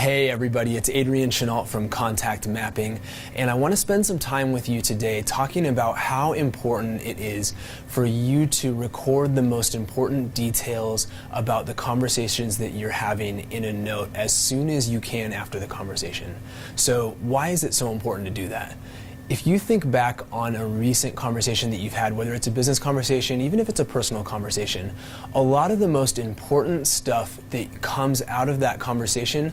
Hey everybody, it's Adrian Chenault from Contact Mapping, and I want to spend some time with you today talking about how important it is for you to record the most important details about the conversations that you're having in a note as soon as you can after the conversation. So why is it so important to do that? If you think back on a recent conversation that you've had, whether it's a business conversation, even if it's a personal conversation, a lot of the most important stuff that comes out of that conversation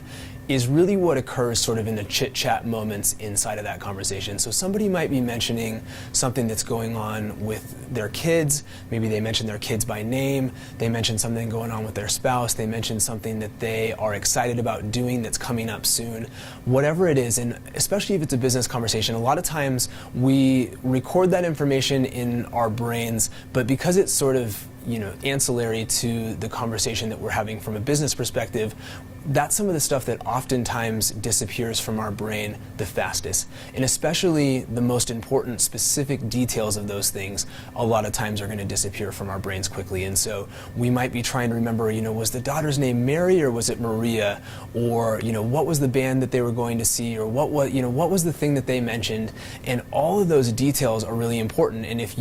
is really what occurs sort of in the chit-chat moments inside of that conversation. So somebody might be mentioning something that's going on with their kids. Maybe they mention their kids by name. They mention something going on with their spouse. They mention something that they are excited about doing that's coming up soon. Whatever it is, and especially if it's a business conversation, a lot of times we record that information in our brains, but because it's sort of ancillary to the conversation that we're having from a business perspective, that's some of the stuff that oftentimes disappears from our brain the fastest. And especially the most important specific details of those things a lot of times are going to disappear from our brains quickly. And so we might be trying to remember, was the daughter's name Mary or was it Maria? Or, what was the band that they were going to see? Or what was the thing that they mentioned? And all of those details are really important. And if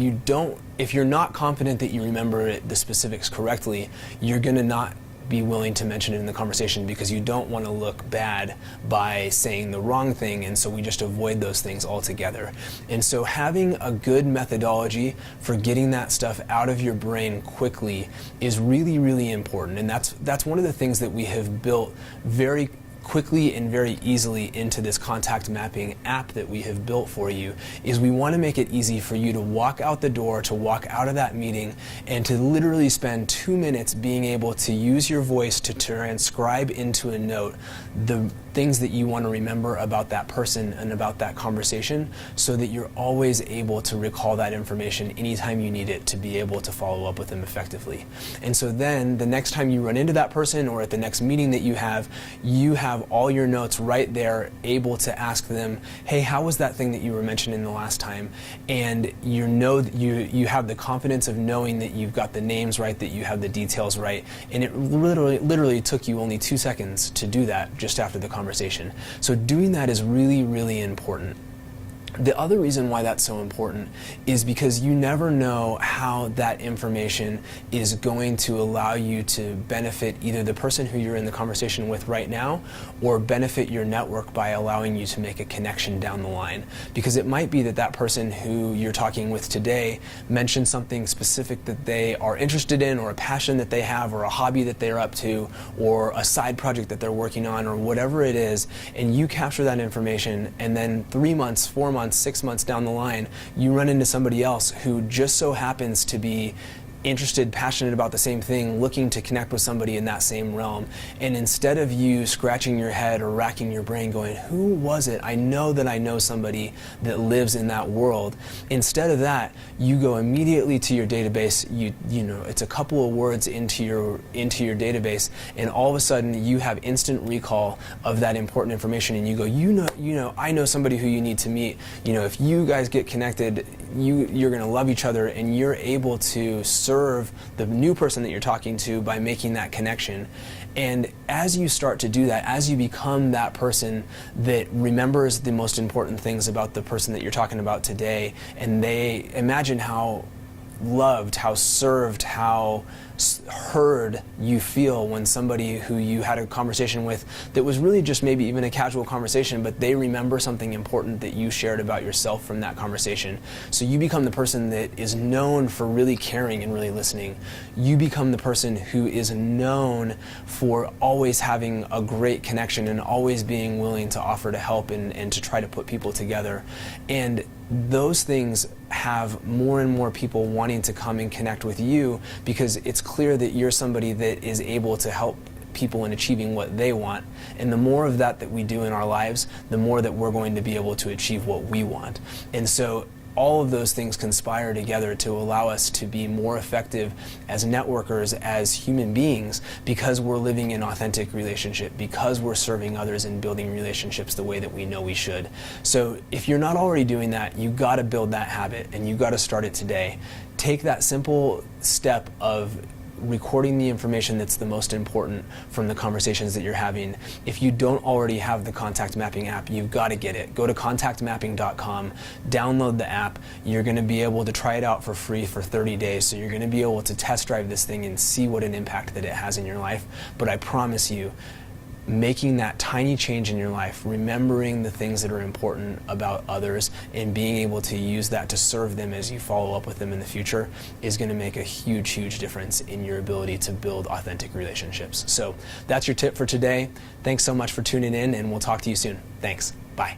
you're not confident that you remember the specifics correctly, you're going to not be willing to mention it in the conversation because you don't want to look bad by saying the wrong thing, and so we just avoid those things altogether. And so having a good methodology for getting that stuff out of your brain quickly is really, really important. And that's one of the things that we have built very quickly and very easily into this contact mapping app that we have built for you, is we want to make it easy for you to walk out the door, to walk out of that meeting, and to literally spend 2 minutes being able to use your voice to transcribe into a note the things that you want to remember about that person and about that conversation, so that you're always able to recall that information anytime you need it to be able to follow up with them effectively. And so then the next time you run into that person or at the next meeting that you have all your notes right there, able to ask them, hey, how was that thing that you were mentioning the last time? And you have the confidence of knowing that you've got the names right, that you have the details right, and it literally took you only 2 seconds to do that just after the conversation. So doing that is really, really important. The other reason why that's so important is because you never know how that information is going to allow you to benefit either the person who you're in the conversation with right now, or benefit your network by allowing you to make a connection down the line. Because it might be that that person who you're talking with today mentioned something specific that they are interested in, or a passion that they have, or a hobby that they're up to, or a side project that they're working on, or whatever it is, and you capture that information, and then 3 months, 4 months, 6 months down the line, you run into somebody else who just so happens to be interested, passionate about the same thing, looking to connect with somebody in that same realm. And instead of you scratching your head or racking your brain going, who was it? I know that I know somebody that lives in that world. Instead of that, you go immediately to your database. It's a couple of words into your database, and all of a sudden you have instant recall of that important information, and you go, I know somebody who you need to meet. If you guys get connected, you're going to love each other, and you're able to serve the new person that you're talking to by making that connection. And as you start to do that, as you become that person that remembers the most important things about the person that you're talking about today, and they imagine how loved, how served, how heard you feel when somebody who you had a conversation with that was really just maybe even a casual conversation, but they remember something important that you shared about yourself from that conversation. So you become the person that is known for really caring and really listening. You become the person who is known for always having a great connection and always being willing to offer to help and to try to put people together. And those things have more and more people wanting to come and connect with you, because it's clear that you're somebody that is able to help people in achieving what they want. And the more of that we do in our lives, the more that we're going to be able to achieve what we want. And so all of those things conspire together to allow us to be more effective as networkers, as human beings, because we're living in authentic relationship, because we're serving others and building relationships the way that we know we should. So if you're not already doing that, you got to build that habit, and you got to start it today. Take that simple step of recording the information that's the most important from the conversations that you're having. If you don't already have the Contact Mapping app, you've got to get it. Go to contactmapping.com, download the app. You're going to be able to try it out for free for 30 days, so you're going to be able to test drive this thing and see what an impact that it has in your life. But I promise you, making that tiny change in your life, remembering the things that are important about others and being able to use that to serve them as you follow up with them in the future is going to make a huge, huge difference in your ability to build authentic relationships. So that's your tip for today. Thanks so much for tuning in, and we'll talk to you soon. Thanks. Bye.